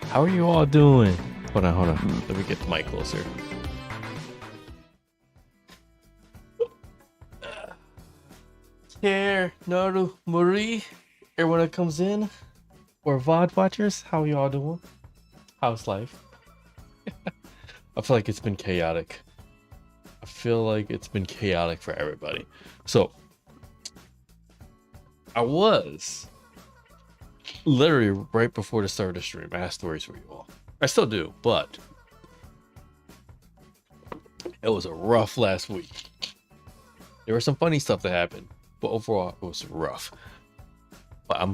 How are you all doing? Hold on, hold on. Let me get the mic closer. Here, Naru, Marie, everyone that comes in, or VOD watchers, how are you all doing? How's life? I feel like it's been chaotic. I feel like it's been chaotic for everybody. So, I was literally right before the start of the stream. I had stories for you all. I still do, but it was a rough last week. There was some funny stuff that happened, but overall it was rough. But what I'm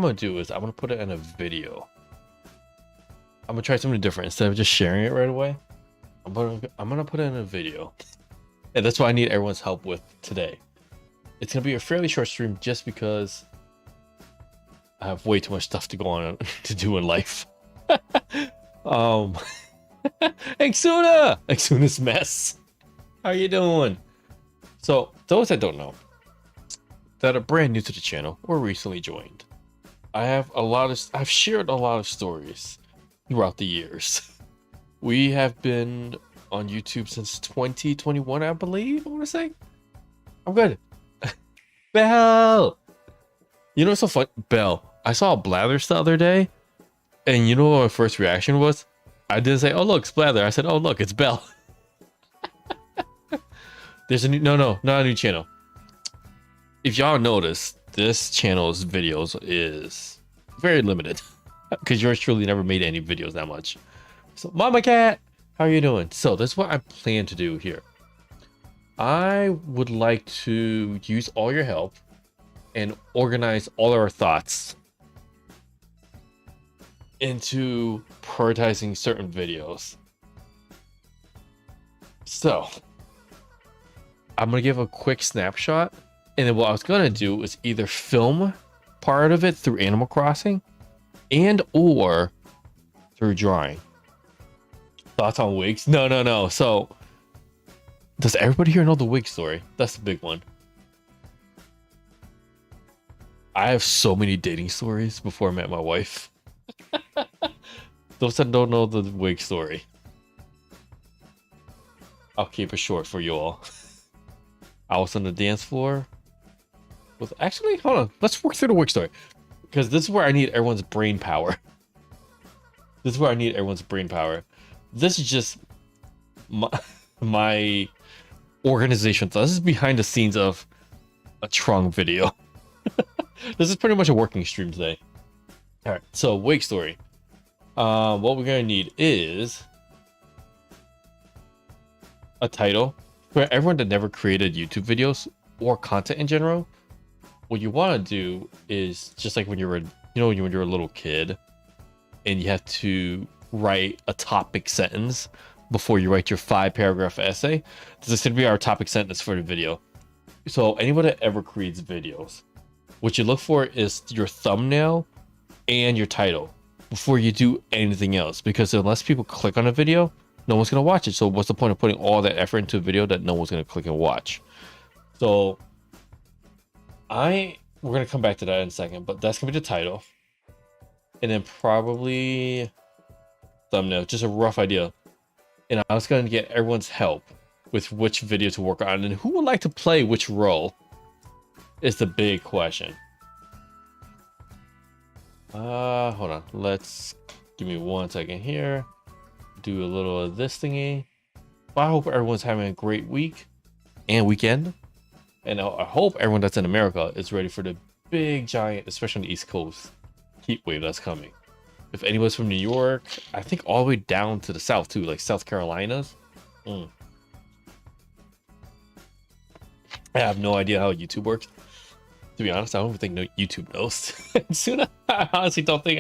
gonna do is I'm gonna put it in a video. I'm gonna try something different instead of just sharing it right away. I'm gonna put it in a video, and that's what I need everyone's help with today. It's gonna be a fairly short stream just because I have way too much stuff to go on to do in life. Exuna's mess. How you doing? So those that don't know, that are brand new to the channel or recently joined, I've shared a lot of stories throughout the years. We have been on YouTube since 2021, I believe. I want to say. I'm good. Belle, you know what's so fun? Belle, I saw a Blathers the other day, and you know what my first reaction was? I didn't say, "Oh look, it's Blather." I said, "Oh look, it's Belle." There's a new not a new channel. If y'all notice, this channel's videos is very limited because yours truly never made any videos that much. So, Mama Cat, how are you doing? So that's what I plan to do here. I would like to use all your help and organize all our thoughts into prioritizing certain videos. So I'm gonna give a quick snapshot, and then what I was gonna do is either film part of it through Animal Crossing and or through drawing. Thoughts on wigs? No. So does everybody here know the wig story? That's the big one. I have so many dating stories before I met my wife. Those that don't know the wig story, I'll keep it short for you all. I was on the dance floor with, actually, hold on, let's work through the wig story, because this is where I need everyone's brain power. This is where I need everyone's brain power. This is just my organization. So this is behind the scenes of a Trung video. This is pretty much a working stream today. All right, so wig story. What we're gonna need is a title for everyone that never created YouTube videos or content in general. What you want to do is just like when you're when you're a little kid and you have to write a topic sentence before you write your 5-paragraph essay. This is going to be our topic sentence for the video. So anyone that ever creates videos, what you look for is your thumbnail and your title before you do anything else, because unless people click on a video, no one's going to watch it. So what's the point of putting all that effort into a video that no one's going to click and watch? So we're going to come back to that in a second, but that's going to be the title. And then probably thumbnail, just a rough idea. And I was going to get everyone's help with which video to work on and who would like to play which role is the big question. Hold on. Give me 1 second here. Do a little of this thingy. But I hope everyone's having a great week and weekend. And I hope everyone that's in America is ready for the big giant, especially on the East Coast, heat wave that's coming. If anyone's from New York, I think all the way down to the south too, like South Carolinas. I have no idea how YouTube works. To be honest, I don't even think YouTube knows. I honestly don't think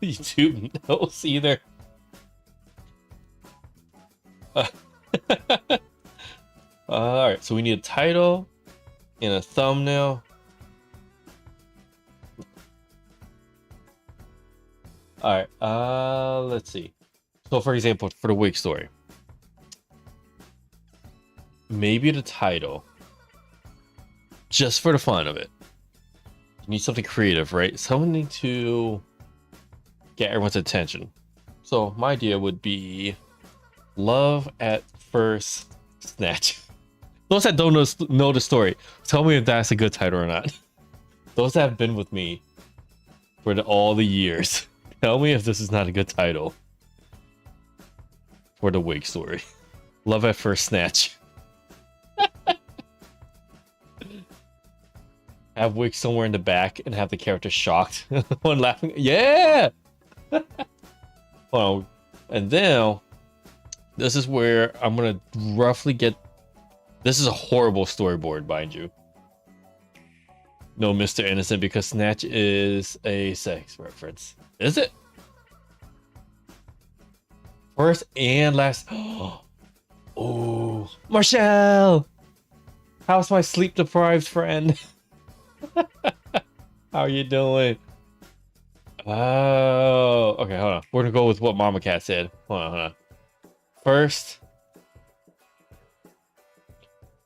YouTube knows either. All right, so we need a title and a thumbnail. All right, let's see. So for example, for the wig story, maybe the title, just for the fun of it, you need something creative, right? Something to get everyone's attention. So my idea would be love at first snatch. Those that don't know the story, tell me if that's a good title or not. Those that have been with me for all the years, tell me if this is not a good title for the wig story. Love at first snatch. Have wig somewhere in the back and have the character shocked. One laughing. Yeah! Well, and then this is where I'm gonna roughly get. This is a horrible storyboard, mind you. No Mr. Innocent, because Snatch is a sex reference. Is it? First and last. Oh, Marshall! How's my sleep deprived friend? How are you doing? Oh, okay, hold on. We're gonna go with what Mama Cat said. Hold on. First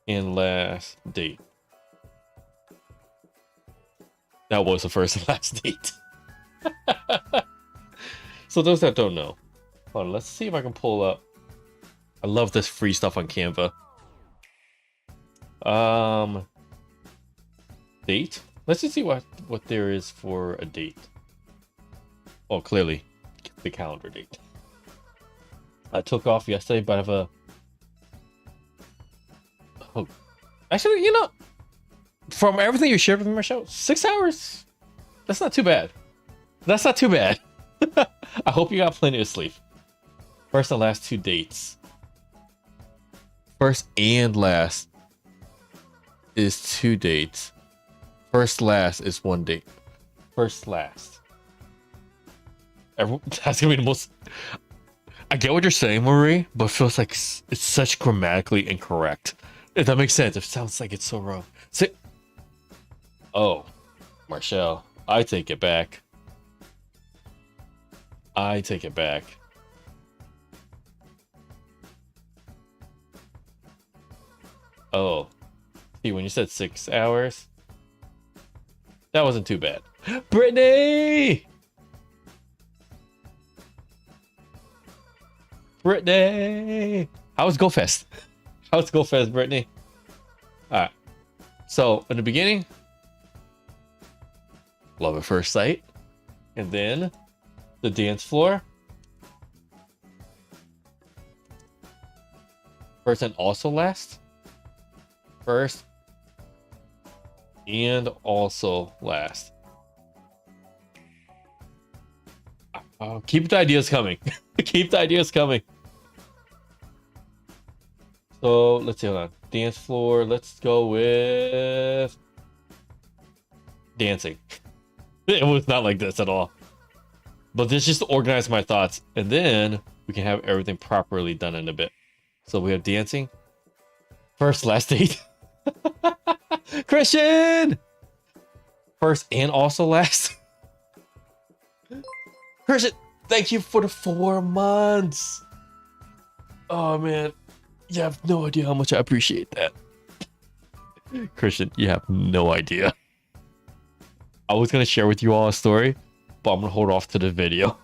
and last date. That was the first and last date. So those that don't know, hold on, let's see if I can pull up. I love this free stuff on Canva. Date. Let's just see what there is for a date. Oh, clearly, the calendar date. I took off yesterday, but I have a. Oh, actually, you know, from everything you shared with me, Michelle, 6 hours. That's not too bad. That's not too bad. I hope you got plenty of sleep. First and last 2 dates. First and last is 2 dates. First last is 1 date. First last. That's gonna be the most. I get what you're saying, Marie, but it feels like it's such grammatically incorrect. If that makes sense, it sounds like it's so wrong. Say, oh, Marshall, I take it back. I take it back. Oh, see, when you said 6 hours, that wasn't too bad. Brittany! Brittany! How was GoFest? How was GoFest, Brittany? Alright. So, in the beginning, love at first sight. And then, the dance floor. First and also last. First and also last. Keep the ideas coming. Keep the ideas coming. So let's see, hold on. Dance floor. Let's go with dancing. It was not like this at all. But this just to organize my thoughts, and then we can have everything properly done in a bit. So we have dancing. First, last date. Christian! First and also last. Christian, thank you for the 4 months. Oh man, you have no idea how much I appreciate that. Christian, you have no idea. I was gonna share with you all a story, but I'm gonna hold off to the video.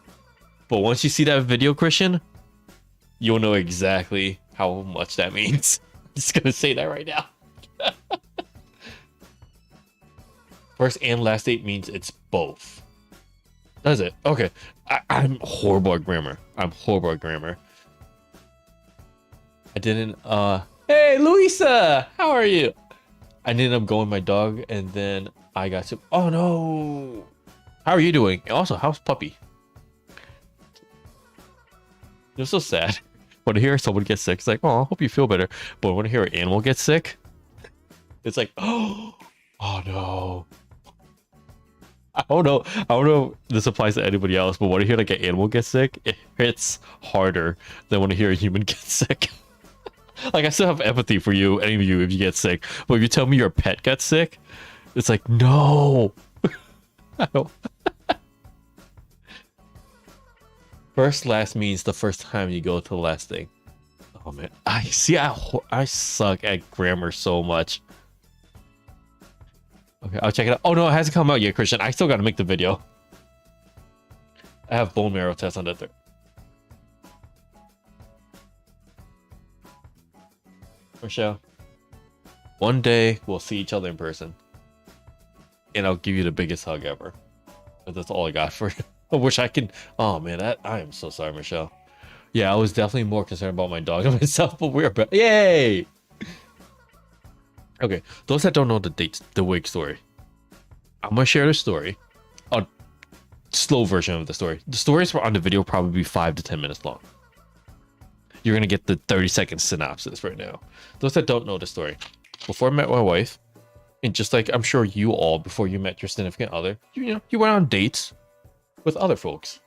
But once you see that video, Christian, you'll know exactly how much that means. I'm just gonna say that right now. First and last date means it's both. Does it? Okay. I'm horrible at grammar. I'm horrible at grammar. I didn't, hey, Luisa! How are you? I ended up going with my dog, and then I got to, oh no! How are you doing? And also, how's puppy? You're so sad. When I hear someone get sick, it's like, oh, I hope you feel better. But when I hear an animal get sick, it's like, oh no. I don't know if this applies to anybody else, but when I hear like an animal get sick, it hits harder than when I hear a human get sick. Like, I still have empathy for you, any of you, if you get sick. But if you tell me your pet got sick, it's like, no. I don't. First, last means the first time you go to the last thing. Oh man, I suck at grammar so much. Okay, I'll check it out. Oh no, it hasn't come out yet, Christian. I still gotta make the video. I have bone marrow tests on the third. Michelle, one day we'll see each other in person, and I'll give you the biggest hug ever. But that's all I got for you. I wish I could. Oh man, I am so sorry, Michelle. Yeah, I was definitely more concerned about my dog and myself, but we're back. Yay! Okay, those that don't know the wig story, I'm gonna share the story. A slow version of the story. The stories on the video will probably be 5 to 10 minutes long. You're gonna get the 30-second synopsis right now. Those that don't know the story, before I met my wife, and just like I'm sure you all before you met your significant other, you went on dates with other folks.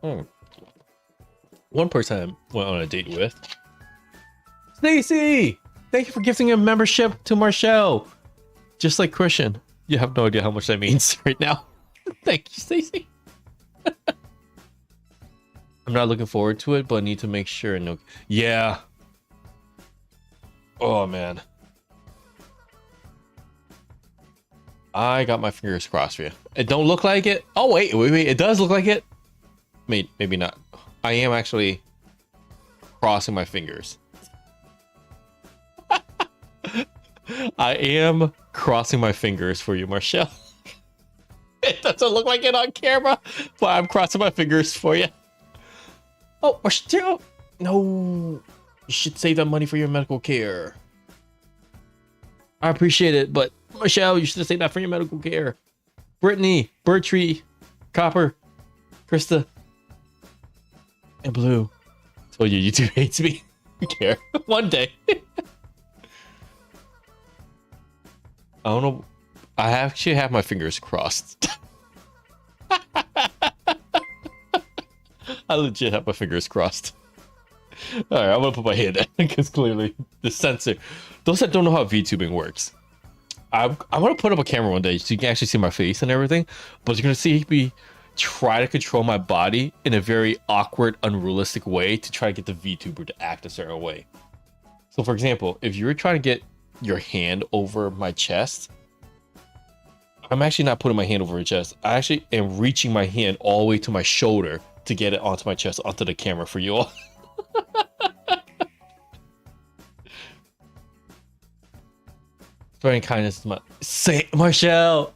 One person I went on a date with, Stacy. Thank you for gifting a membership to Marshall. Just like Christian, you have no idea how much that means right now. Thank you, Stacy. I'm not looking forward to it, but I need to make sure. No, yeah. Oh man, I got my fingers crossed for you. It don't look like it. Oh wait, it does look like it. Maybe not. I am actually crossing my fingers. I am crossing my fingers for you, Marshall. It doesn't look like it on camera, but I'm crossing my fingers for you. Oh, Marshall! No, you should save that money for your medical care. I appreciate it, but Marshall, you should save that for your medical care. Brittany, Bertree, Copper, Krista, and Blue. Told you YouTube hates me. I don't care. One day. I don't know. I actually have my fingers crossed. I legit have my fingers crossed. All right, I'm gonna put my hand in because clearly the sensor. Those that don't know how VTubing works, I'm gonna put up a camera one day so you can actually see my face and everything. But you're gonna see me try to control my body in a very awkward, unrealistic way to try to get the VTuber to act a certain way. So, for example, if you were trying to get your hand over my chest, I'm actually not putting my hand over my chest. I actually am reaching my hand all the way to my shoulder to get it onto my chest, onto the camera for you all. Spreading kindness to Marshall.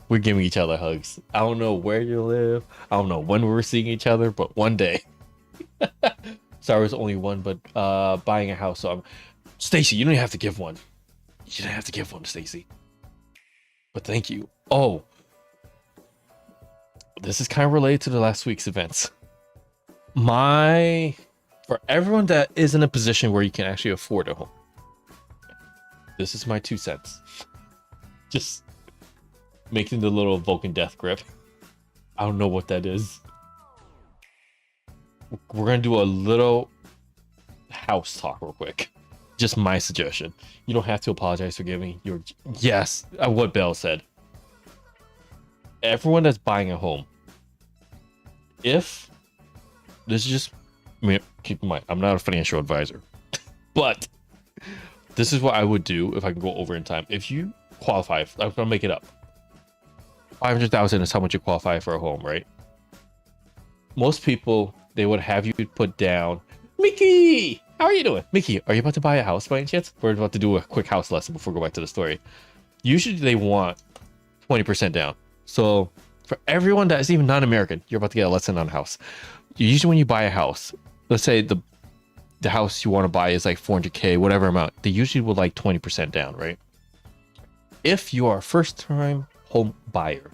We're giving each other hugs. I don't know where you live. I don't know when we're seeing each other, but one day. Sorry, it's only one, but buying a house. So Stacy, you don't have to give one. You don't have to give one, Stacy. But thank you. Oh, this is kind of related to the last week's events. For everyone that is in a position where you can actually afford a home, this is my 2 cents. Just making the little Vulcan death grip. I don't know what that is. We're gonna do a little house talk real quick. Just my suggestion. You don't have to apologize for giving your yes. What Belle said. Everyone that's buying a home, if this is just, keep in mind, I'm not a financial advisor, but this is what I would do if I can go over in time. If you qualify, I'm gonna make it up. 500,000 is how much you qualify for a home, right? Most people, they would have you put down, Mickey, how are you doing? Mickey, are you about to buy a house by any chance? We're about to do a quick house lesson before we go back to the story. Usually they want 20% down. So for everyone that is even non-American, you're about to get a lesson on a house. Usually when you buy a house, let's say the house you want to buy is like 400K, whatever amount, they usually would like 20% down, right? If you are a first-time home buyer,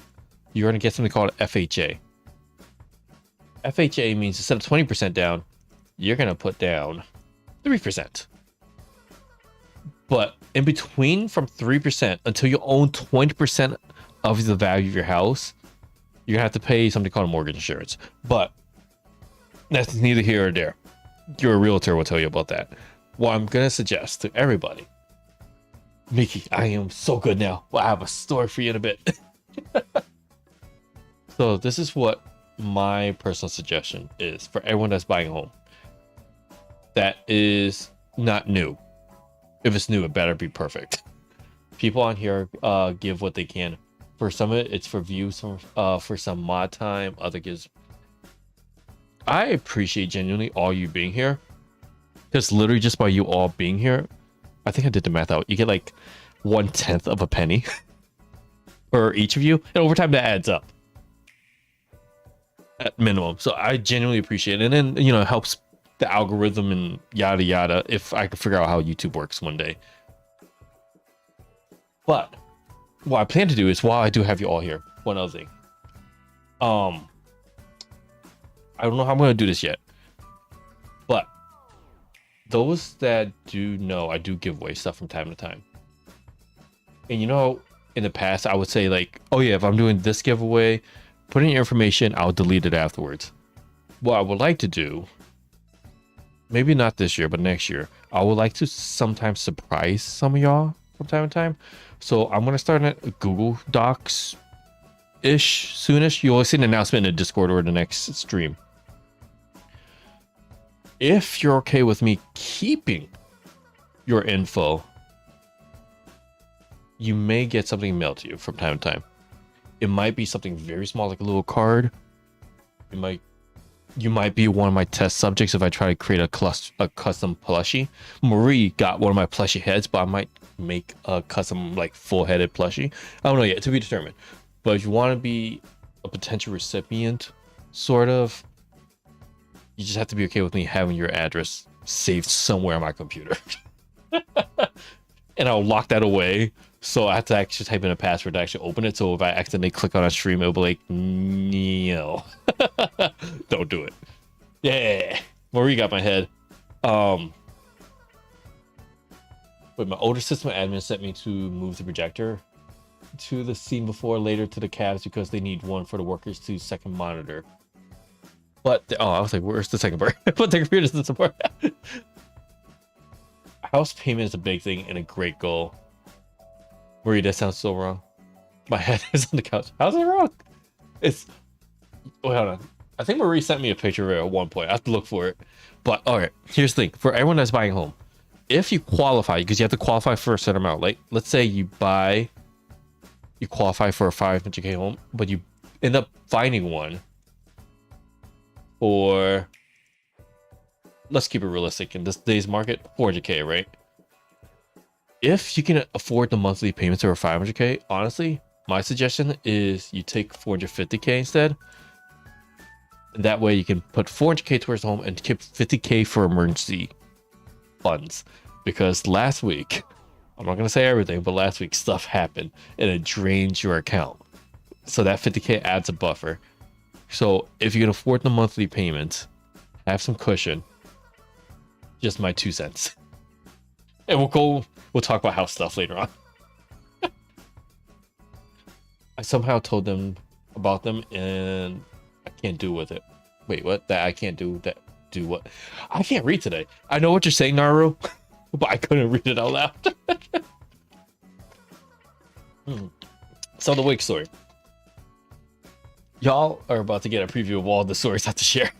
you're going to get something called FHA. FHA means instead of 20% down, you're going to put down 3%. But in between from 3% until you own 20% of the value of your house, you're going to have to pay something called mortgage insurance. But that's neither here or there. Your realtor will tell you about that. What I'm going to suggest to everybody, Mickey, I am so good now. Well, I have a story for you in a bit. So this is what my personal suggestion is for everyone that's buying a home that is not new. If it's new, it better be perfect. People on here give what they can. For some of it, it's for views, for some mod time, other gives. I appreciate genuinely all you being here. Because literally just by you all being here, I think I did the math out. You get like 1/10 of a penny for each of you. And over time that adds up. At minimum. So I genuinely appreciate it. And then, you know, it helps the algorithm and yada yada if I can figure out how YouTube works one day. But what I plan to do is, while I do have you all here, one other thing. I don't know how I'm going to do this yet, but those that do know, I do give away stuff from time to time. And you know, in the past, I would say like, oh yeah, if I'm doing this giveaway, put in your information, I'll delete it afterwards. What I would like to do, maybe not this year, but next year, I would like to sometimes surprise some of y'all from time to time. So I'm going to start a Google Docs ish soonish. You'll see an announcement in the Discord or the next stream. If you're okay with me keeping your info, you may get something mailed to you from time to time. It might be something very small, like a little card. You might be one of my test subjects if I try to create a custom plushie. Marie got one of my plushie heads, but I might make a custom like full-headed plushie. I don't know yet, to be determined. But if you want to be a potential recipient, sort of, you just have to be okay with me having your address saved somewhere on my computer. And I'll lock that away. So I have to actually type in a password to actually open it. So if I accidentally click on a stream, it'll be like, no. Don't do it. Yeah. Marie got my head. But my older system admin sent me to move the projector to the scene before, later to the cabs, because they need one for the workers to second monitor. But I was like, where's the second part? But the computer doesn't support that. House payment is a big thing and a great goal. Marie, that sounds so wrong. My head is on the couch. How's it wrong? It's... Wait, hold on. I think Marie sent me a picture of it at one point. I have to look for it. But, alright, here's the thing. For everyone that's buying a home, if you qualify, because you have to qualify for a certain amount, like, let's say you qualify for a 500k home, but you end up finding one for... Let's keep it realistic. In this day's market, 400k, right? If you can afford the monthly payments over 500k, honestly, my suggestion is you take 450k instead. That way you can put 400k towards the home and keep 50k for emergency funds. Because last week, I'm not going to say everything, but last week stuff happened and it drains your account. So that 50k adds a buffer. So if you can afford the monthly payments, have some cushion. Just my 2 cents. And we'll talk about house stuff later on. I somehow told them about them and I can't do with it. Wait, what? That I can't do that. Do what? I can't read today. I know what you're saying, Naru, but I couldn't read it out loud. So the wig story. Y'all are about to get a preview of all the stories I have to share.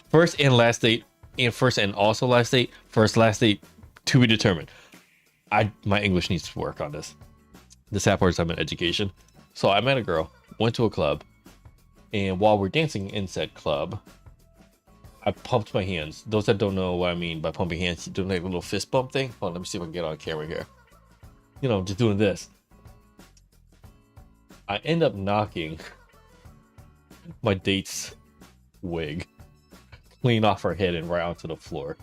First and last date, and first and also last date. First, last date to be determined. My English needs to work on this. The sad part is I'm in education. So I met a girl, went to a club, and while we're dancing in said club, I pumped my hands. Those that don't know what I mean by pumping hands, doing like a little fist bump thing. Hold on, let me see if I can get on camera here. You know, just doing this. I end up knocking my date's wig clean off her head and right onto the floor.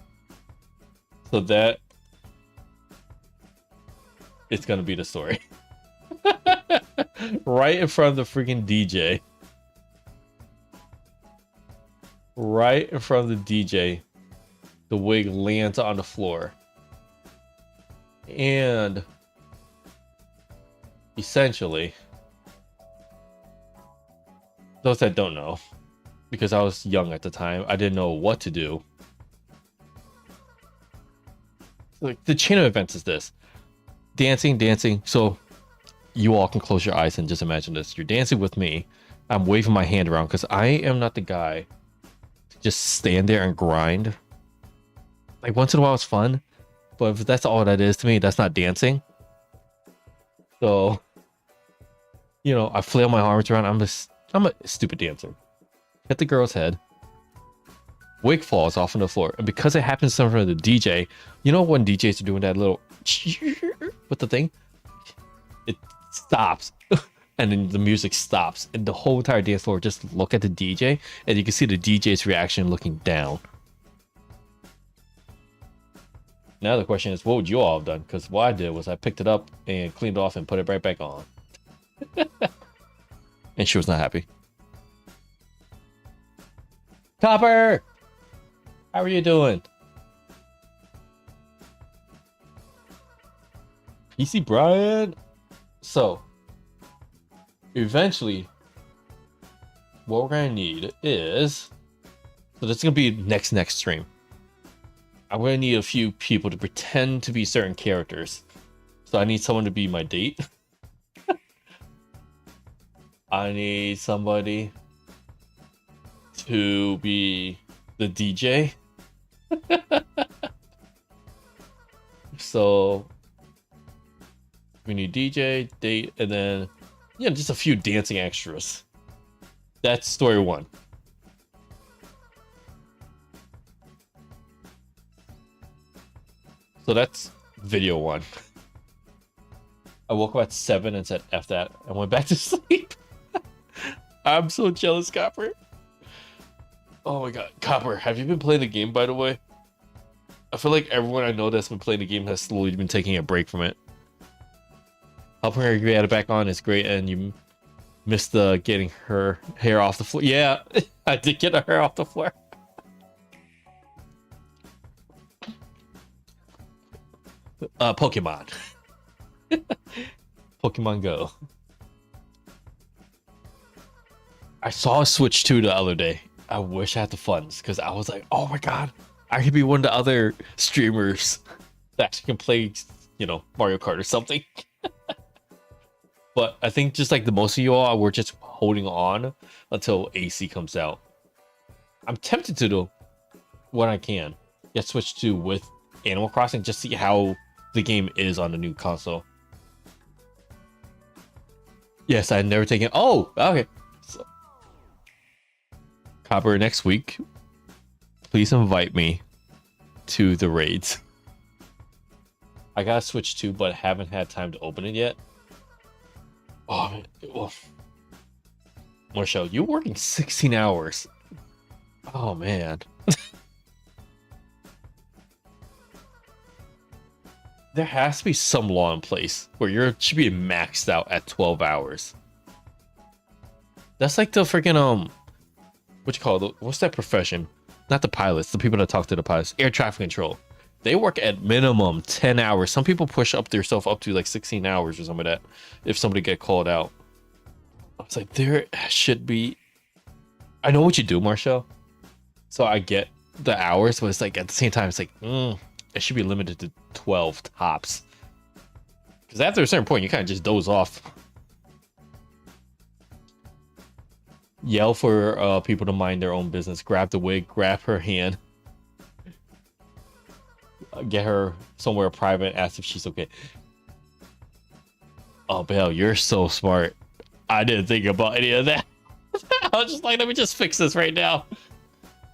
So that it's gonna be the story. Right in front of the freaking DJ. Right in front of the DJ, the wig lands on the floor. And essentially, those that don't know, because I was young at the time, I didn't know what to do. Like, the chain of events is this. Dancing. So you all can close your eyes and just imagine this. You're dancing with me. I'm waving my hand around because I am not the guy to just stand there and grind. Like, once in a while it's fun, but if that's all that is to me, that's not dancing. So You know, I flail my arms around. I'm a stupid dancer. Hit the girl's head. Wig falls off on the floor, and because it happens in front of the DJ, you know when DJs are doing that little with the thing, it stops, and then the music stops, and the whole entire dance floor just look at the DJ, and you can see the DJ's reaction looking down. Now the question is, what would you all have done? Because what I did was I picked it up and cleaned it off and put it right back on. And she was not happy. Copper! How are you doing? PC Brian? So, eventually, what we're gonna need is... So this is gonna be next stream. I'm gonna need a few people to pretend to be certain characters. So I need someone to be my date. I need somebody to be the DJ. So we need DJ, date, and then just a few dancing extras. That's story one. So that's video one. I woke up at 7 and said F that and went back to sleep. I'm so jealous, Copper. Oh my god. Copper, have you been playing the game, by the way? I feel like everyone I know that's been playing the game has slowly been taking a break from it. Helping her get it back on is great, and you missed getting her hair off the floor. Yeah, I did get her hair off the floor. Pokemon. Pokemon Go. I saw a Switch 2 the other day. I wish I had the funds, because I was like, oh my god, I could be one of the other streamers that actually can play, Mario Kart or something. But I think just like the most of you all, we're just holding on until AC comes out. I'm tempted to do when I can get Switch 2 with Animal Crossing, just see how the game is on the new console. Yes, I've never taken. Oh, okay. So, Copper, next week, please invite me to the raids. I got Switch 2, but haven't had time to open it yet. Oh, man. Well, Marshall, you're working 16 hours. Oh, man. There has to be some law in place where you should be maxed out at 12 hours. That's like the freaking, what you call it? What's that profession? Not the pilots, the people that talk to the pilots. Air traffic control. They work at minimum 10 hours. Some people push up themselves up to like 16 hours or some of that if somebody get called out. I was like, there should be... I know what you do, Marshall. So I get the hours, but it's like at the same time, it's like, it should be limited to 12 tops. Because after a certain point, you kind of just doze off. Yell for people to mind their own business. Grab the wig, grab her hand. Get her somewhere private, ask if she's okay. Oh, Belle, you're so smart. I didn't think about any of that. I was just like, let me just fix this right now.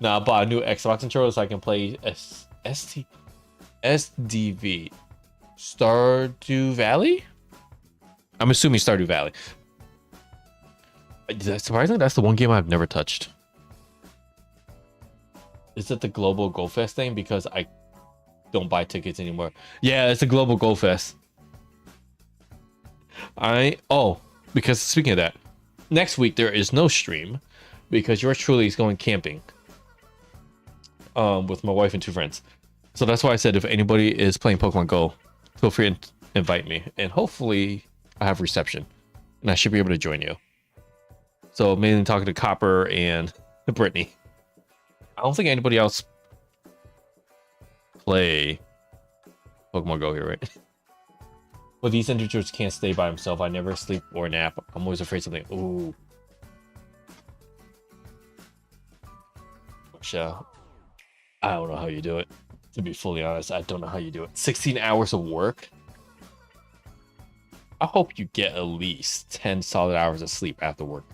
Now I bought a new Xbox controller so I can play SDV. Stardew Valley? I'm assuming Stardew Valley. Surprisingly, that's the one game I've never touched. Is it the Global Go Fest thing? Because I don't buy tickets anymore. Yeah, it's a Global Go Fest. Because speaking of that, next week there is no stream because yours truly is going camping with my wife and 2 friends. So that's why I said if anybody is playing Pokemon Go, feel free to invite me, and hopefully I have reception and I should be able to join you. So mainly talking to Copper and Brittany. I don't think anybody else play Pokemon Go here, right? Well, these individuals can't stay by themselves. I never sleep or nap. I'm always afraid something. Ooh. Michelle, I don't know how you do it. To be fully honest, I don't know how you do it. 16 hours of work? I hope you get at least 10 solid hours of sleep after work.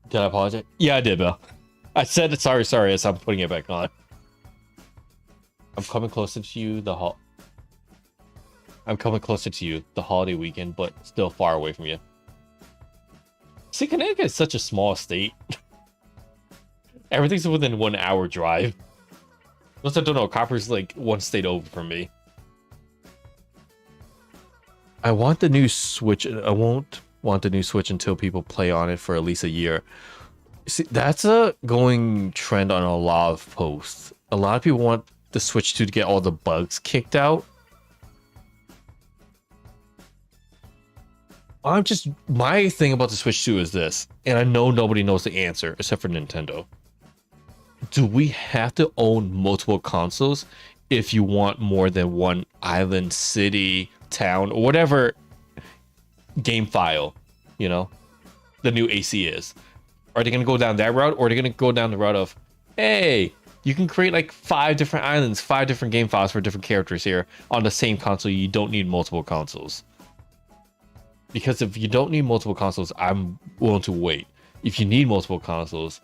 Did I apologize? Yeah, I did, Bill. I said sorry as I'm putting it back on. I'm coming closer to you I'm coming closer to you the holiday weekend, but still far away from you. See, Connecticut is such a small state. Everything's within 1 hour drive. Unless I don't know, Copper's like one state over from me. I want the new Switch. I won't want the new Switch until people play on it for at least a year. See, that's a going trend on a lot of posts. A lot of people want the Switch 2 to get all the bugs kicked out. My thing about the Switch 2 is this, and I know nobody knows the answer except for Nintendo. Do we have to own multiple consoles if you want more than one island, city, town, or whatever game file, you know, the new AC is? Are they going to go down that route, or are they going to go down the route of, hey, you can create like 5 different islands, 5 different game files for different characters here on the same console? You don't need multiple consoles. Because if you don't need multiple consoles, I'm willing to wait. If you need multiple consoles,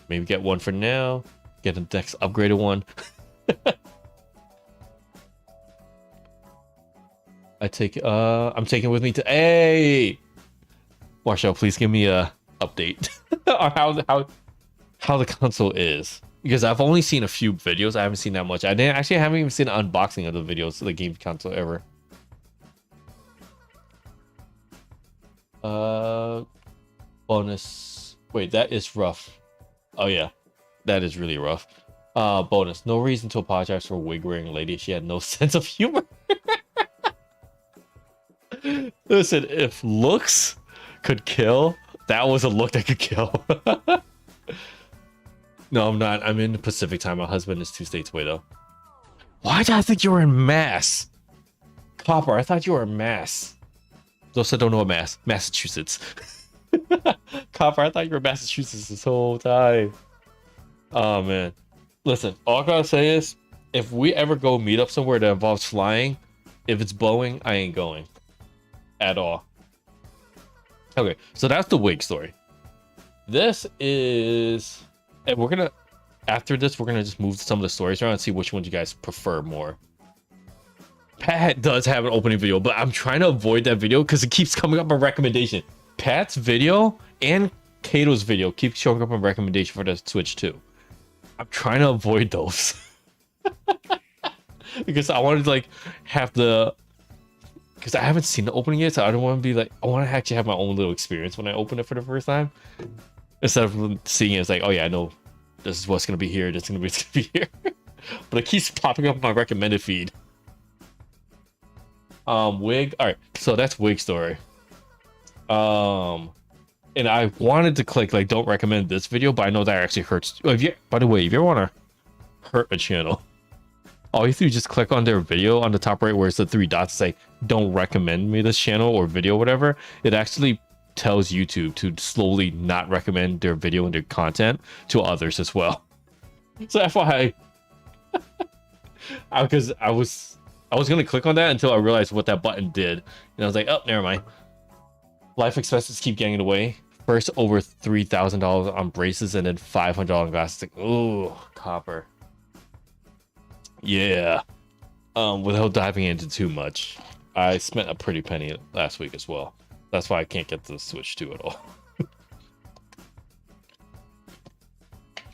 maybe get one for now, get the next upgraded one. I'm taking with me to, hey, Marshall, please give me a update on how the console is, because I've only seen a few videos. I haven't seen that much. I haven't even seen an unboxing of the videos of the game console ever. Bonus. Wait, that is rough. Oh yeah, that is really rough. Bonus. No reason to apologize for wig wearing lady. She had no sense of humor. Listen, if looks could kill, that was a look that could kill. No, I'm not. I'm in the Pacific time. My husband is 2 states away though. Why did I think you were in Mass? Copper, I thought you were in Mass. Those that don't know what Massachusetts. Copper, I thought you were in Massachusetts this whole time. Oh man. Listen, all I gotta say is, if we ever go meet up somewhere that involves flying, if it's Boeing, I ain't going. At all. Okay, so that's the wig story. This is, and we're gonna, after this, we're gonna just move some of the stories around and see which ones you guys prefer more. Pat does have an opening video, but I'm trying to avoid that video because it keeps coming up a recommendation. Pat's video and Kato's video keep showing up a recommendation for the Switch 2. I'm trying to avoid those. Because I wanted to like have the, because I haven't seen the opening yet, so I don't want to be like, I want to actually have my own little experience when I open it for the first time, instead of seeing it as like, oh yeah, I know this is what's gonna be here, this is gonna be here. But it keeps popping up on my recommended feed. Wig. All right, so that's wig story. And I wanted to click like don't recommend this video, but I know that actually hurts. If you, by the way, if you ever want to hurt a channel, all you have to do is just click on their video on the top right where it's the 3 dots, say don't recommend me this channel or video, whatever. It actually tells YouTube to slowly not recommend their video and their content to others as well. So FYI, because I was gonna click on that until I realized what that button did, and I was like, oh, never mind. Life expenses keep getting away. First over $3,000 on braces, and then $500 on glasses. Like, oh, Copper. Yeah. Without diving into too much, I spent a pretty penny last week as well. That's why I can't get the Switch 2 at all.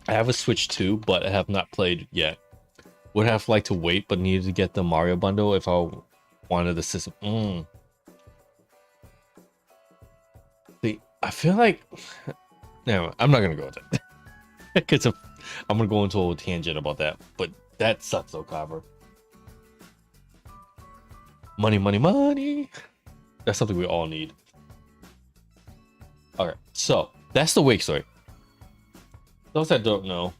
I have a Switch 2, but I have not played yet. Would have liked to wait, but needed to get the Mario bundle if I wanted the system. See, I feel like, no, I'm not gonna go with that. Because I'm gonna go into a tangent about that. But that sucks though, Copper. Money, money, money. That's something we all need. Alright, so that's the wake story. Those that don't know,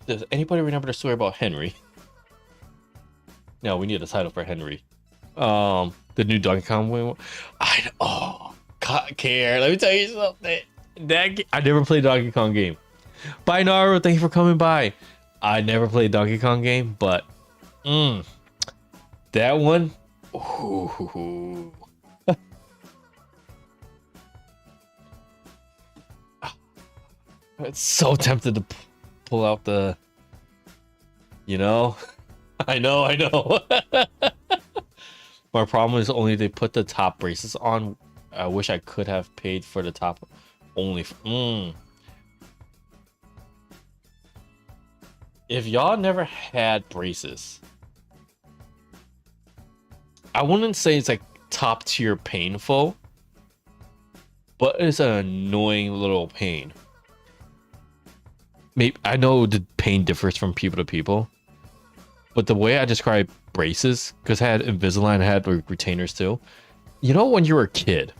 does anybody remember the story about Henry? No, we need a title for Henry. The new Donkey Kong one. Care. Let me tell you something. I never played Donkey Kong game. Bye, Naru. Thank you for coming by. I never played Donkey Kong game, but that one, Ooh. It's so tempted to pull out the, you know. I know. My problem is only they put the top braces on. I wish I could have paid for the top only. If y'all never had braces, I wouldn't say it's like top tier painful, but it's an annoying little pain. Maybe I know the pain differs from people to people, but the way I describe braces, because I had Invisalign, I had retainers too. You know, when you were a kid,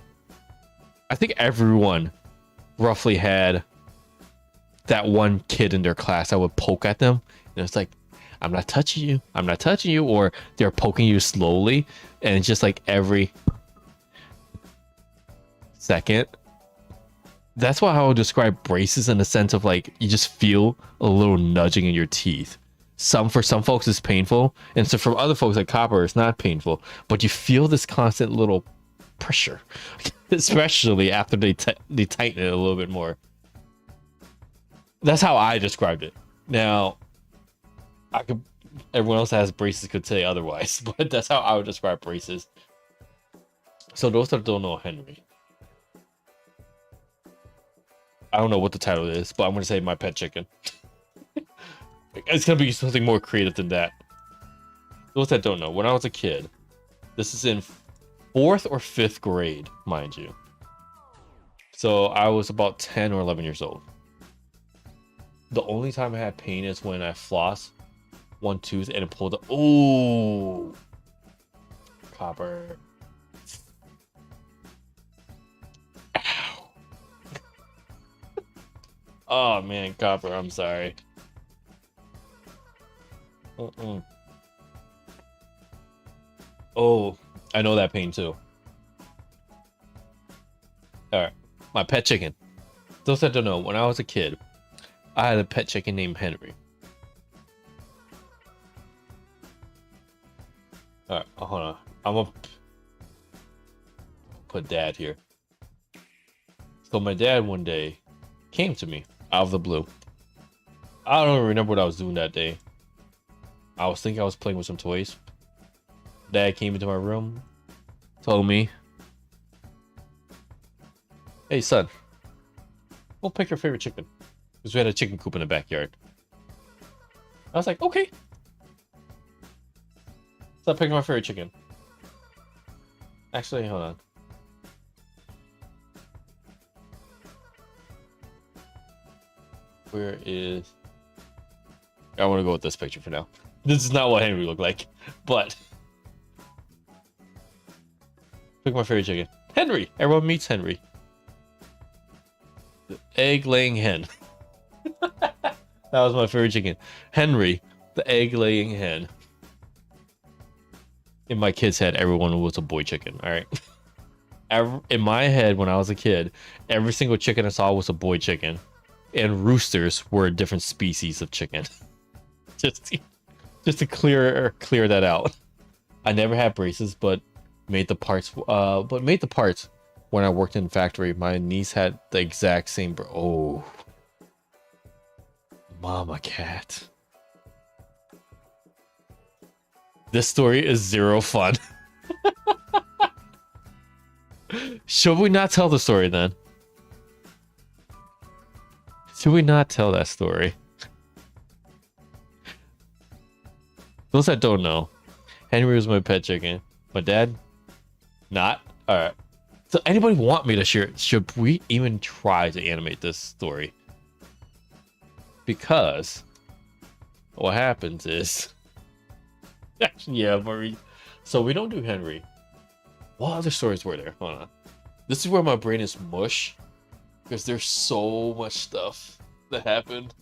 I think everyone roughly had that one kid in their class that would poke at them, and it's like, I'm not touching you, I'm not touching you, or they're poking you slowly, and it's just like every second. That's why I would describe braces in the sense of like you just feel a little nudging in your teeth. For some folks it's painful, and so for other folks like Copper it's not painful, but you feel this constant little pressure, especially after they tighten it a little bit more. That's how I described it. Now, everyone else that has braces could say otherwise, but that's how I would describe braces. So those that don't know Henry, I don't know what the title is, but I'm gonna say My Pet Chicken. It's gonna be something more creative than that. Those that don't know, when I was a kid, this is in 4th or 5th grade, mind you. So I was about 10 or 11 years old. The only time I had pain is when I floss one tooth and it pulled up. Ooh, Copper. Ow. Oh man, Copper, I'm sorry. Oh, I know that pain too. Alright, my pet chicken. Those that don't know, when I was a kid, I had a pet chicken named Henry. Alright, hold on. I'm gonna put Dad here. So my dad one day came to me out of the blue. I don't even remember what I was doing that day. I was thinking I was playing with some toys. Dad came into my room, told me, "Hey son, go pick your favorite chicken." Because we had a chicken coop in the backyard. I was like, okay. So I picked my favorite chicken. Actually, hold on. Where is... I want to go with this picture for now. This is not what Henry looked like, but... Pick my favorite chicken. Henry! Everyone meets Henry. The egg-laying hen. That was my favorite chicken. Henry, the egg-laying hen. In my kid's head, everyone was a boy chicken, alright? In my head, when I was a kid, every single chicken I saw was a boy chicken. And roosters were a different species of chicken. just to clear that out. I never had braces, but made the parts when I worked in factory. My niece had the exact same oh, mama cat. This story is zero fun. Should we not tell the story then? Should we not tell that story? Those that don't know, Henry was my pet chicken. My dad, not. All right. So anybody want me to share? Should we even try to animate this story? Because what happens is, yeah, Marie. So we don't do Henry. What other stories were there? Hold on. This is where my brain is mush, because there's so much stuff that happened.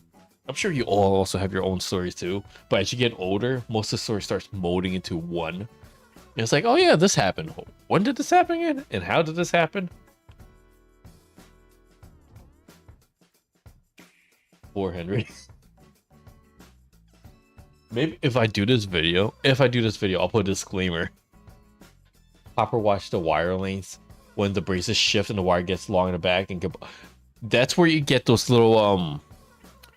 I'm sure you all also have your own stories too, but as you get older, most of the story starts molding into one. And it's like, oh yeah, this happened. When did this happen again? And how did this happen? Poor Henry. Maybe if I do this video, I'll put a disclaimer. Copper watch the wire lengths when the braces shift and the wire gets long in the back and that's where you get those little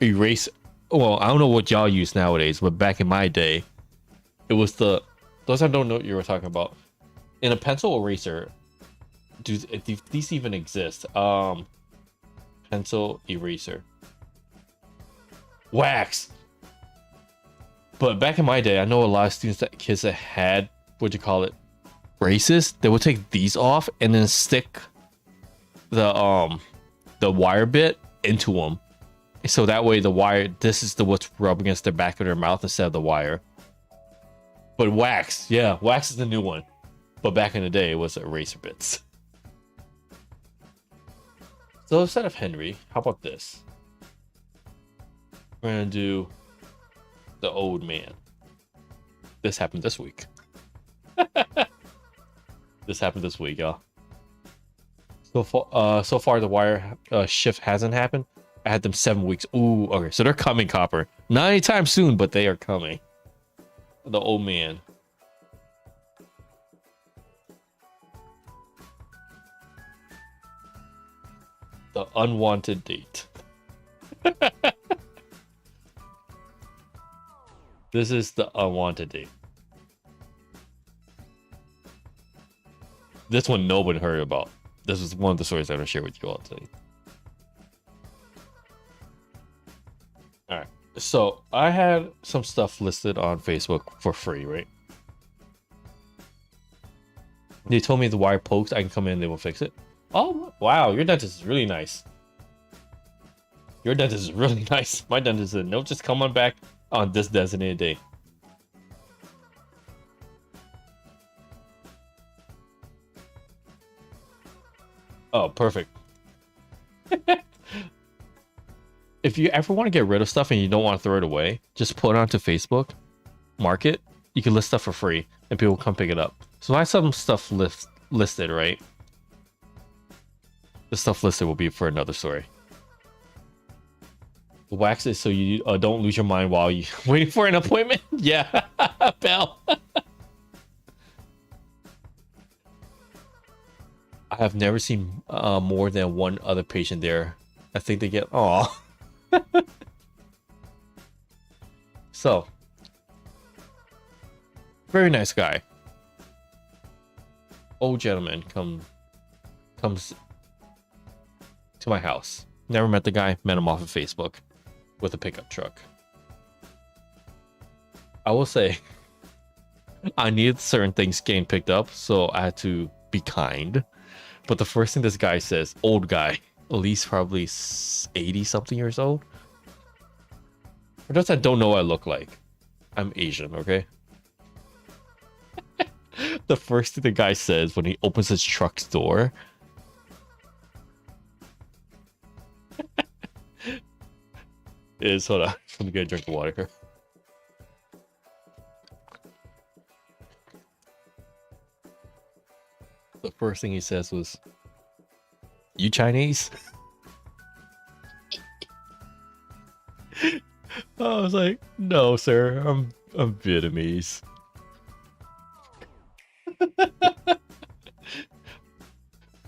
erase. Well, I don't know what y'all use nowadays, but back in my day, it was the those I don't know what you were talking about. In a pencil eraser, do these even exist? Pencil eraser. Wax. But back in my day, I know a lot of students kids that had what you call it braces. They would take these off and then stick the wire bit into them, so that way the wire, this is the what's rubbed against the back of their mouth instead of the wire. But wax, yeah, wax is the new one. But back in the day, it was eraser bits. So instead of Henry, how about this? We're gonna do the old man. This happened this week. This happened this week, y'all. So far the wire shift hasn't happened. I had them 7 weeks. Ooh, okay, so they're coming, Copper. Not anytime soon, but they are coming. The old man. The unwanted date. This is the unwanted date. This one nobody heard about. This is one of the stories I'm gonna share with you all today. Alright. So I had some stuff listed on Facebook for free, right? They told me the wire pokes, I can come in and they will fix it. Oh wow, your dentist is really nice. Your dentist is really nice. My dentist said, no, just come on back on this designated day. Oh, perfect. If you ever want to get rid of stuff and you don't want to throw it away, just put it onto Facebook, mark it. You can list stuff for free and people will come pick it up. So I have some stuff listed, right? The stuff listed will be for another story. The wax is so you don't lose your mind while you waiting for an appointment. Yeah, Bell. I have never seen more than one other patient there. I think they get So, very nice guy. Old gentleman comes to my house. Never met the guy, met him off of Facebook with a pickup truck. I will say, I needed certain things getting picked up, so I had to be kind. But the first thing this guy says, old guy, at least probably 80 something years old. For those that don't know what I look like, I'm Asian, okay? The first thing the guy says when he opens his truck's door is, hold on, let me get a drink of water here. The first thing he says was, "You Chinese?" I was like, "No, sir, I'm Vietnamese."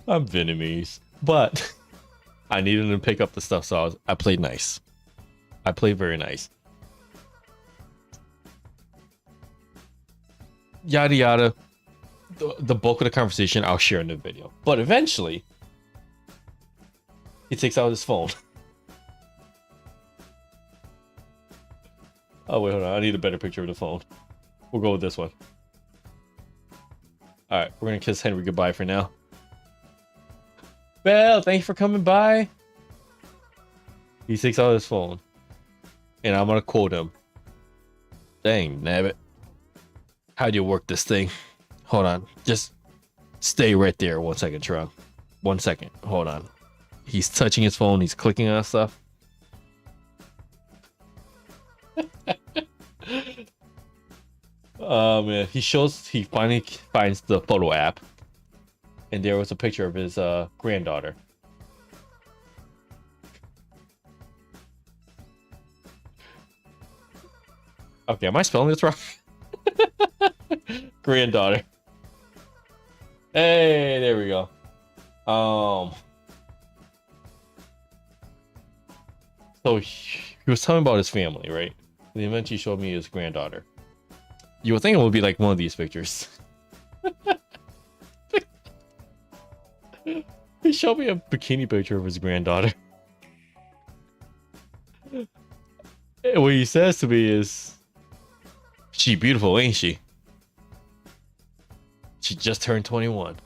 I'm Vietnamese, but I needed him to pick up the stuff, so I played nice. I played very nice. Yada yada. The bulk of the conversation I'll share in the video. But eventually, he takes out his phone. Oh, wait, hold on. I need a better picture of the phone. We'll go with this one. Alright, we're going to kiss Henry goodbye for now. Belle, thank you for coming by. He takes out his phone. And I'm going to quote him. Dang, nabbit. How do you work this thing? Hold on. Just stay right there 1 second, Tron. 1 second. Hold on. He's touching his phone. He's clicking on stuff. Oh, man. He finally finds the photo app. And there was a picture of his granddaughter. Okay, am I spelling this wrong? Granddaughter. Hey, there we go. Um, so he was telling about his family, right? And eventually showed me his granddaughter. You would think it would be like one of these pictures. He showed me a bikini picture of his granddaughter. And what he says to me is, "She beautiful, ain't she? She just turned 21."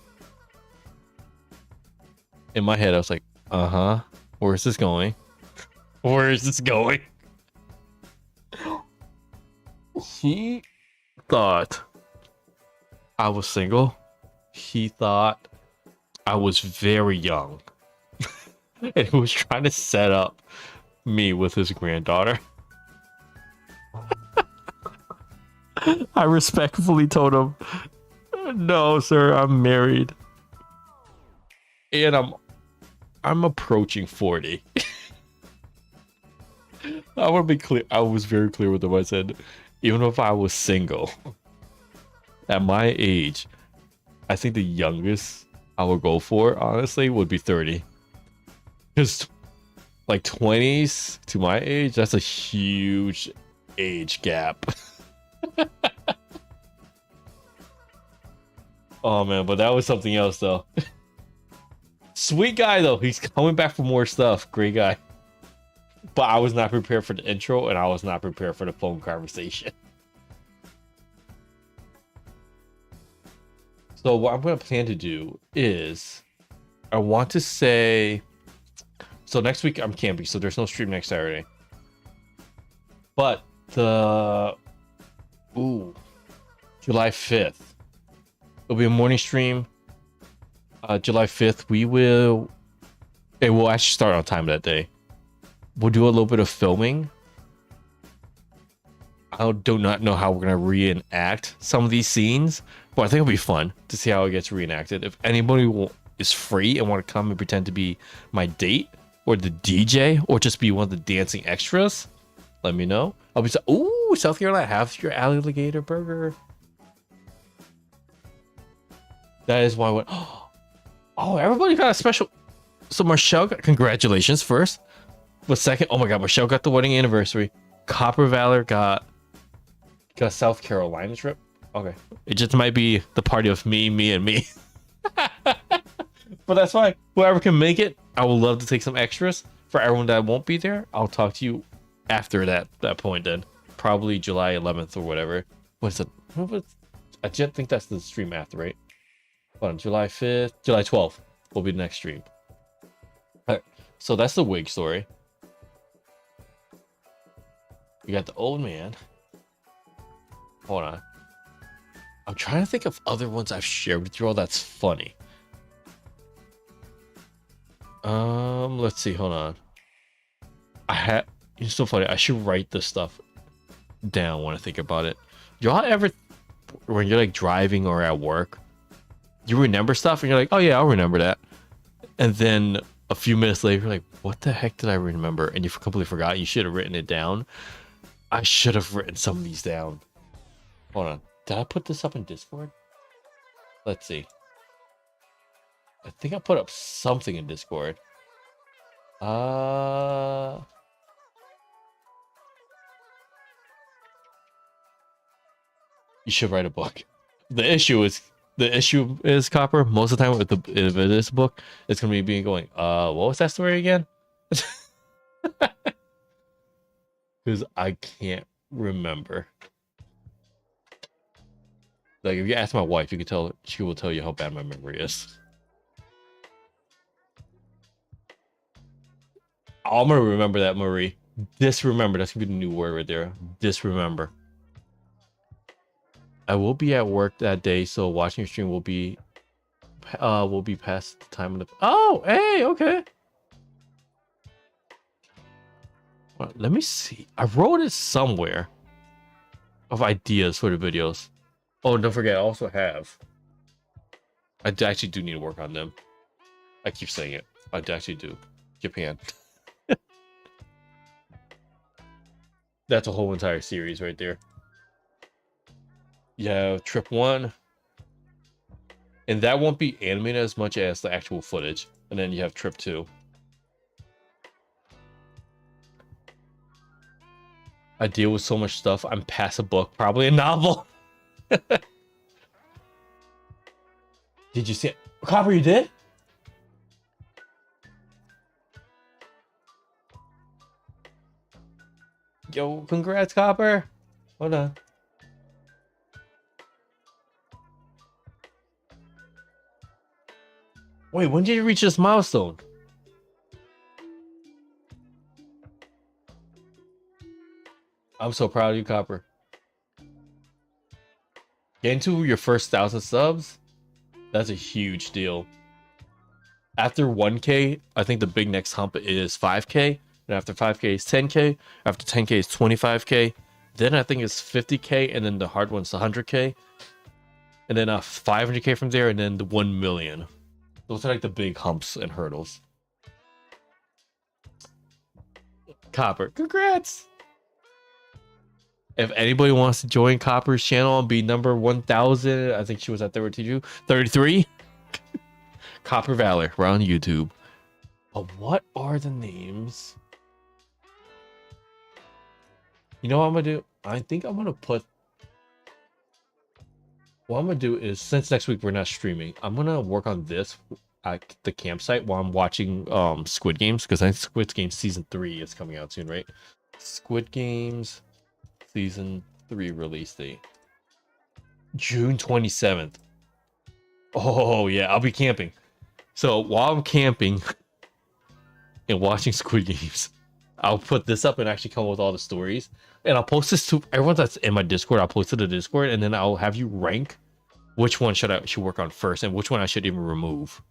In my head, I was like, "Uh-huh. Where's this going? Where is this going?" He thought I was single. He thought I was very young. And he was trying to set up me with his granddaughter. I respectfully told him, "No, sir, I'm married. And I'm approaching 40." I want to be clear. I was very clear with him. I said, even if I was single, at my age, I think the youngest I would go for, honestly, would be 30. Because like 20s to my age, that's a huge age gap. Oh man, but that was something else though. Sweet guy though. He's coming back for more stuff. Great guy. But I was not prepared for the intro, and I was not prepared for the phone conversation. So what I'm going to plan to do is, I want to say, so next week I'm camping, so there's no stream next Saturday. But July 5th, it'll be a morning stream. July 5th, it will actually start on time that day. We'll do a little bit of filming. I do not know how we're gonna reenact some of these scenes, but I think it'll be fun to see how it gets reenacted. If anybody is free and want to come and pretend to be my date or the DJ or just be one of the dancing extras, let me know. I'll be ooh, South Carolina, have your alligator burger. That is why I went. Oh, everybody got a special. So Michelle got, congratulations first. But second, oh my god, Michelle got the wedding anniversary. Copper Valor got South Carolina trip. Okay. It just might be the party of me, and me. But that's fine. Whoever can make it, I would love to take some extras. For everyone that won't be there, I'll talk to you after that point then. Probably July 11th or whatever. What's it? I just think that's the stream after, right? Hold on, July 5th, July 12th will be the next stream. All right. So that's the wig story. We got the old man. Hold on. I'm trying to think of other ones I've shared with you all that's funny. Let's see. Hold on. It's so funny. I should write this stuff down when I think about it. Y'all ever, when you're like driving or at work, you remember stuff and you're like, "Oh yeah, I'll remember that," and then a few minutes later, you're like, "What the heck did I remember?" And you completely forgot. You should have written it down. I should have written some of these down. Hold on. Did I put this up in Discord? Let's see. I think I put up something in Discord. You should write a book. The issue is Copper. Most of the time, if it is a book, it's gonna be going. What was that story again? Because I can't remember. Like, if you ask my wife, you can tell she will tell you how bad my memory is. I'm gonna remember that, Marie. Disremember. That's gonna be the new word right there. Disremember. I will be at work that day, so watching your stream will be past the time of the. Oh, hey, okay. Well, let me see. I wrote it somewhere of ideas for the videos. Oh, don't forget, I also have. I actually do need to work on them. I keep saying it. I actually do. Japan. That's a whole entire series right there. Yeah, trip 1. And that won't be animated as much as the actual footage. And then you have Trip 2. I deal with so much stuff. I'm past a book, probably a novel. Did you see it? Copper, you did? Yo, congrats, Copper. Hold on. Wait, when did you reach this milestone? I'm so proud of you, Copper. Getting to your first 1,000 subs, that's a huge deal. After 1K, I think the big next hump is 5K. And after 5K is 10K. After 10K is 25K. Then I think it's 50K. And then the hard one's 100K. And then 500K from there. And then the 1 million. Those are like the big humps and hurdles. Copper, congrats! If anybody wants to join Copper's channel and be number 1,000, I think she was at 32, 33. Copper Valor, we're on YouTube. But what are the names? You know what I'm gonna do? I think I'm gonna put. What I'm gonna do is, since next week we're not streaming, I'm gonna work on this at the campsite while I'm watching Squid Games, because I think Squid Games season 3 is coming out soon, right? Squid Games season 3 release date June 27th. Oh yeah, I'll be camping. So while I'm camping and watching Squid Games, I'll put this up and actually come up with all the stories. And I'll post this to everyone that's in my Discord. I'll post it to the Discord, and then I'll have you rank which one should work on first and which one I should even remove.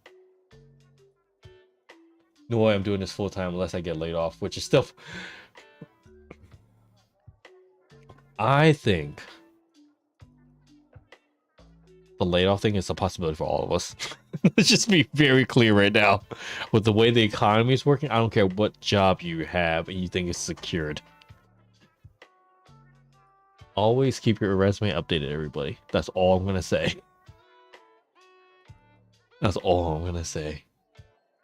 No way I'm doing this full time unless I get laid off, which is still. I think the laid off thing is a possibility for all of us. Let's just be very clear right now. With the way the economy is working, I don't care what job you have and you think is secured. Always keep your resume updated, everybody. That's all I'm gonna say. That's all I'm gonna say.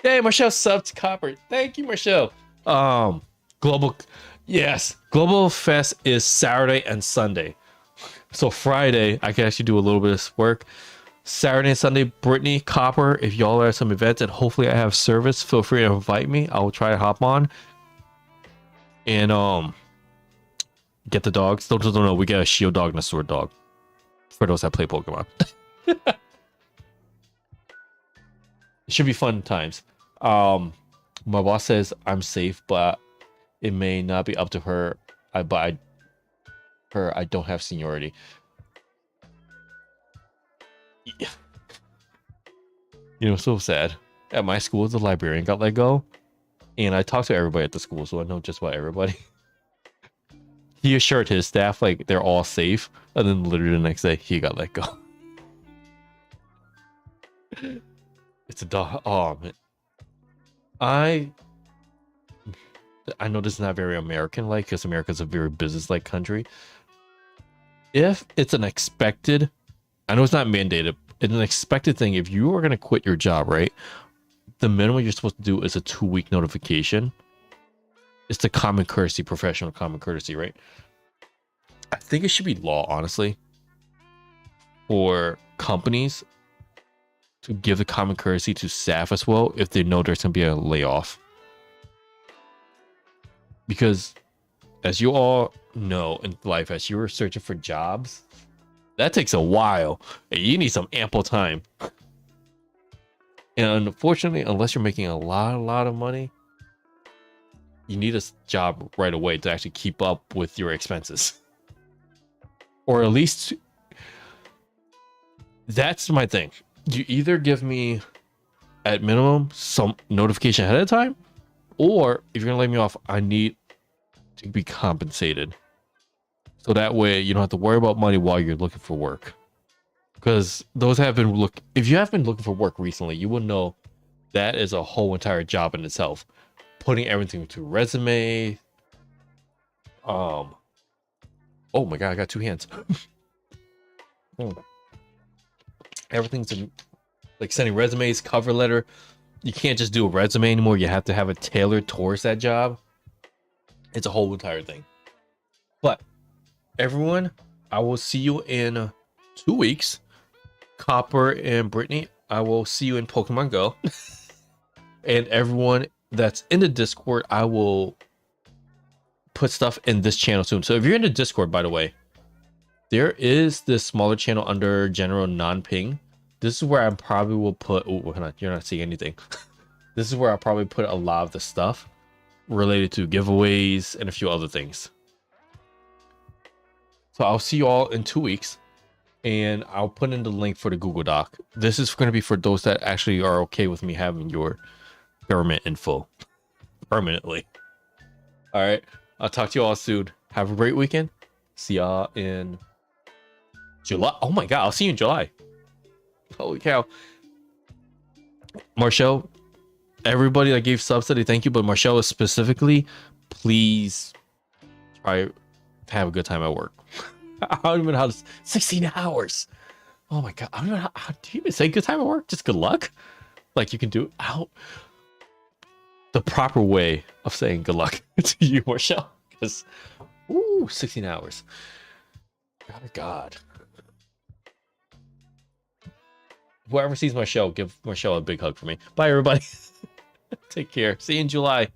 Hey, Michelle subbed to Copper. Thank you, Michelle. Global, yes, Global Fest is Saturday and Sunday. So Friday, I can actually do a little bit of work. Saturday and Sunday, Brittany, Copper, if y'all are at some events and hopefully I have service, feel free to invite me. I will try to hop on. And get the dogs. Don't know. We get a shield dog and a sword dog. For those that play Pokemon. It should be fun times. My boss says I'm safe, but it may not be up to her. I don't have seniority. Yeah. You know, so sad. At my school, the librarian got let go. And I talked to everybody at the school, so I know just about everybody. He assured his staff like they're all safe, and then literally the next day he got let go. It's a dog. Oh man, I know this is not very American-like because America's a very business-like country. If it's an expected, I know it's not mandated, it's an expected thing. If you are gonna quit your job, right, the minimum you're supposed to do is a 2-week notification. It's the common courtesy, professional common courtesy, right? I think it should be law, honestly, for companies to give the common courtesy to staff as well if they know there's going to be a layoff. Because as you all know in life, as you're searching for jobs, that takes a while and you need some ample time. And unfortunately, unless you're making a lot of money, you need a job right away to actually keep up with your expenses. Or at least, that's my thing. You either give me, at minimum, some notification ahead of time, or if you're going to lay me off, I need to be compensated. So that way you don't have to worry about money while you're looking for work. Because those have been if you have been looking for work recently, you will know that is a whole entire job in itself. Putting everything to resume. Oh my god, I got 2 hands. Everything's in like sending resumes, cover letter. You can't just do a resume anymore. You have to have it tailored towards that job. It's a whole entire thing. But everyone, I will see you in 2 weeks. Copper and Brittany, I will see you in Pokemon Go. And everyone that's in the Discord, I will put stuff in this channel soon. So if you're in the Discord, by the way, there is this smaller channel under general non-ping. This is where I probably will put, oh, you're not seeing anything. This is where I'll probably put a lot of the stuff related to giveaways and a few other things. So I'll see you all in 2 weeks, and I'll put in the link for the Google Doc. This is going to be for those that actually are okay with me having your government info permanently. All right. I'll talk to you all soon. Have a great weekend. See y'all in July. Oh my God. I'll see you in July. Holy cow. Marshall, everybody that gave subs today, thank you. But Marshall specifically, please try to have a good time at work. I don't even know how to, 16 hours. Oh my God. I don't know how do you even say good time at work? Just good luck? Like you can do it out. The proper way of saying good luck to you, Marshall. Because, 16 hours. God. Whoever sees Marshall, give Marshall a big hug for me. Bye, everybody. Take care. See you in July.